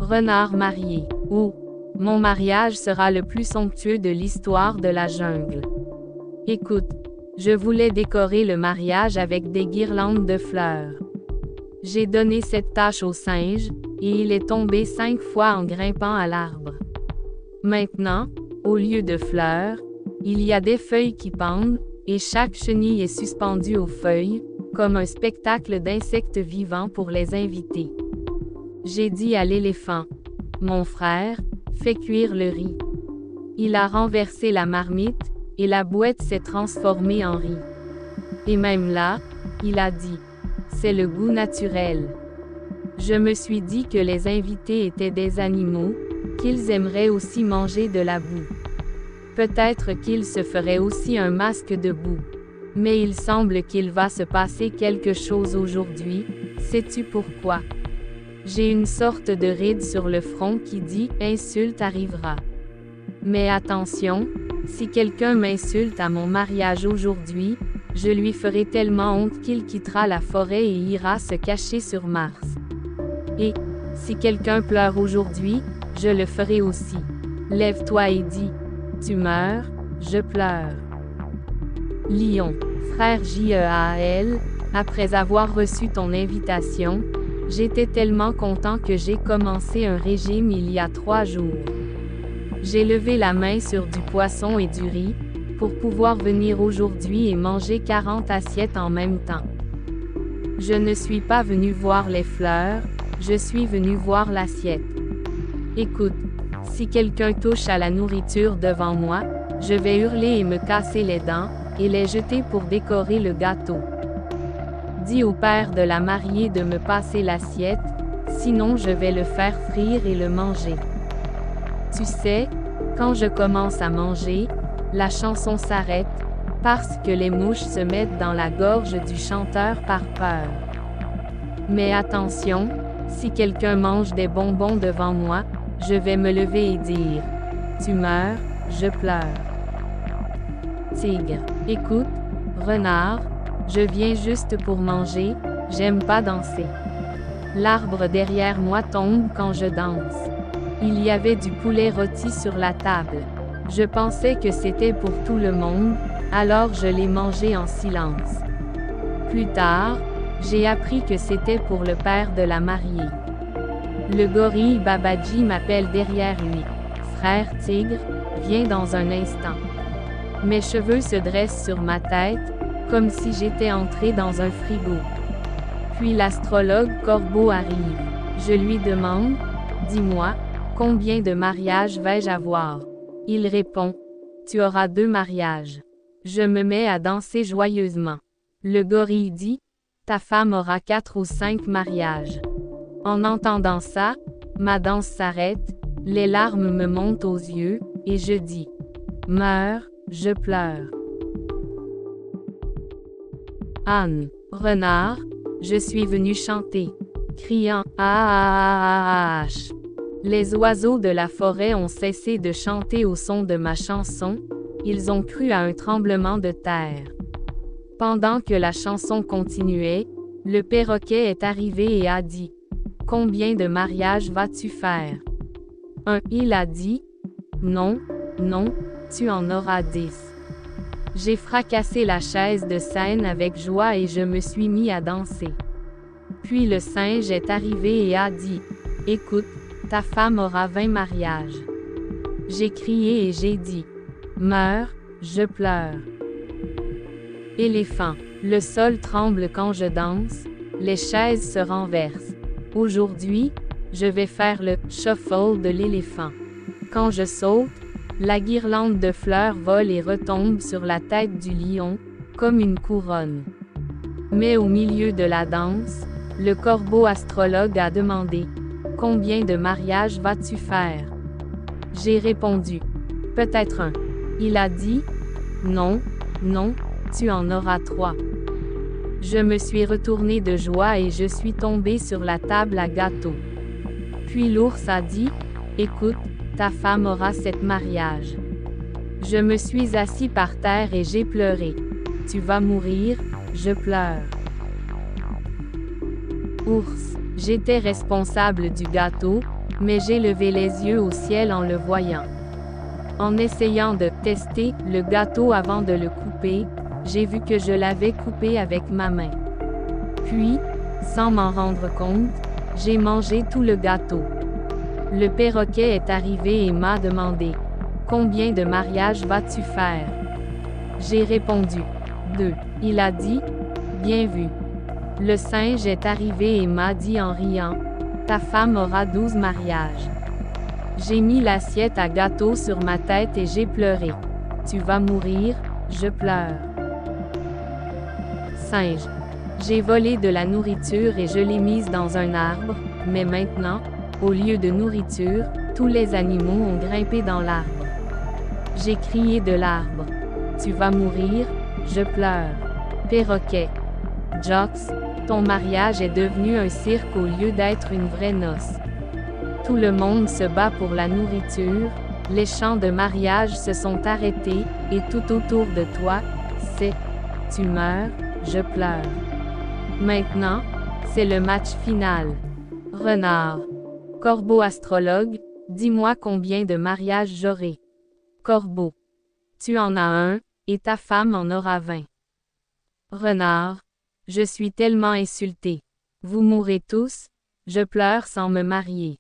Renard marié. Oh, mon mariage sera le plus somptueux de l'histoire de la jungle. Écoute, je voulais décorer le mariage avec des guirlandes de fleurs. J'ai donné cette tâche au singe, et il est tombé 5 fois en grimpant à l'arbre. Maintenant, au lieu de fleurs, il y a des feuilles qui pendent, et chaque chenille est suspendue aux feuilles, comme un spectacle d'insectes vivants pour les invités. J'ai dit à l'éléphant, « Mon frère, fais cuire le riz. » Il a renversé la marmite, et la boîte s'est transformée en riz. Et même là, il a dit, « C'est le goût naturel. » Je me suis dit que les invités étaient des animaux, qu'ils aimeraient aussi manger de la boue. Peut-être qu'ils se feraient aussi un masque de boue. Mais il semble qu'il va se passer quelque chose aujourd'hui, sais-tu pourquoi? J'ai une sorte de ride sur le front qui dit « Insulte arrivera ». Mais attention, si quelqu'un m'insulte à mon mariage aujourd'hui, je lui ferai tellement honte qu'il quittera la forêt et ira se cacher sur Mars. Et, si quelqu'un pleure aujourd'hui, je le ferai aussi. Lève-toi et dis, tu meurs, je pleure. Lion, frère Jeal, après avoir reçu ton invitation, j'étais tellement content que j'ai commencé un régime il y a 3 jours. J'ai levé la main sur du poisson et du riz, pour pouvoir venir aujourd'hui et manger 40 assiettes en même temps. Je ne suis pas venu voir les fleurs, je suis venu voir l'assiette. Écoute, si quelqu'un touche à la nourriture devant moi, je vais hurler et me casser les dents, et les jeter pour décorer le gâteau. Dis au père de la mariée de me passer l'assiette, sinon je vais le faire frire et le manger. Tu sais, quand je commence à manger, la chanson s'arrête, parce que les mouches se mettent dans la gorge du chanteur par peur. Mais attention, si quelqu'un mange des bonbons devant moi, je vais me lever et dire « Tu meurs, je pleure ». Tigre, écoute, renard, je viens juste pour manger, j'aime pas danser. L'arbre derrière moi tombe quand je danse. Il y avait du poulet rôti sur la table. Je pensais que c'était pour tout le monde, alors je l'ai mangé en silence. Plus tard, j'ai appris que c'était pour le père de la mariée. Le gorille Babaji m'appelle derrière lui. Frère tigre, viens dans un instant. Mes cheveux se dressent sur ma tête, comme si j'étais entré dans un frigo. Puis l'astrologue Corbeau arrive. Je lui demande, dis-moi, combien de mariages vais-je avoir? Il répond, tu auras 2 mariages. Je me mets à danser joyeusement. Le gorille dit, ta femme aura 4 ou 5 mariages. En entendant ça, ma danse s'arrête, les larmes me montent aux yeux, et je dis, meurs, je pleure. Anne, renard, je suis venu chanter, criant ah. Les oiseaux de la forêt ont cessé de chanter au son de ma chanson, ils ont cru à un tremblement de terre. Pendant que la chanson continuait, le perroquet est arrivé et a dit, combien de mariages vas-tu faire? Il a dit, non, tu en auras 10. J'ai fracassé la chaise de scène avec joie et je me suis mis à danser. Puis le singe est arrivé et a dit, écoute, ta femme aura 20 mariages. J'ai crié et j'ai dit, meurs, je pleure. Éléphant, le sol tremble quand je danse, les chaises se renversent. Aujourd'hui, je vais faire le shuffle de l'éléphant. Quand je saute, la guirlande de fleurs vole et retombe sur la tête du lion, comme une couronne. Mais au milieu de la danse, le corbeau astrologue a demandé, combien de mariages vas-tu faire? J'ai répondu, peut-être 1. Il a dit, non, tu en auras 3. Je me suis retourné de joie et je suis tombé sur la table à gâteau. Puis l'ours a dit, écoute, ta femme aura 7 mariages. Je me suis assis par terre et j'ai pleuré. Tu vas mourir, je pleure. Ours, j'étais responsable du gâteau, Mais j'ai levé les yeux au ciel en le voyant. En essayant de tester le gâteau avant de le couper, j'ai vu que je l'avais coupé avec ma main. Puis, sans m'en rendre compte, j'ai mangé tout le gâteau. Le perroquet est arrivé et m'a demandé: Combien de mariages vas-tu faire? J'ai répondu: 2. Il a dit: Bien vu. Le singe est arrivé et m'a dit en riant: Ta femme aura 12 mariages. J'ai mis l'assiette à gâteau sur ma tête et j'ai pleuré. Tu vas mourir, je pleure. Singe. J'ai volé de la nourriture et je l'ai mise dans un arbre, mais maintenant, au lieu de nourriture, tous les animaux ont grimpé dans l'arbre. J'ai crié de l'arbre: Tu vas mourir, je pleure. Perroquet. Jocks, ton mariage est devenu un cirque au lieu d'être une vraie noce. Tout le monde se bat pour la nourriture, les chants de mariage se sont arrêtés, et tout autour de toi, c'est: Tu meurs, je pleure. Maintenant, c'est le match final. Renard. Corbeau astrologue, dis-moi combien de mariages j'aurai. Corbeau. Tu en as un, et ta femme en aura 20. Renard. Je suis tellement insulté. Vous mourrez tous, je pleure sans me marier.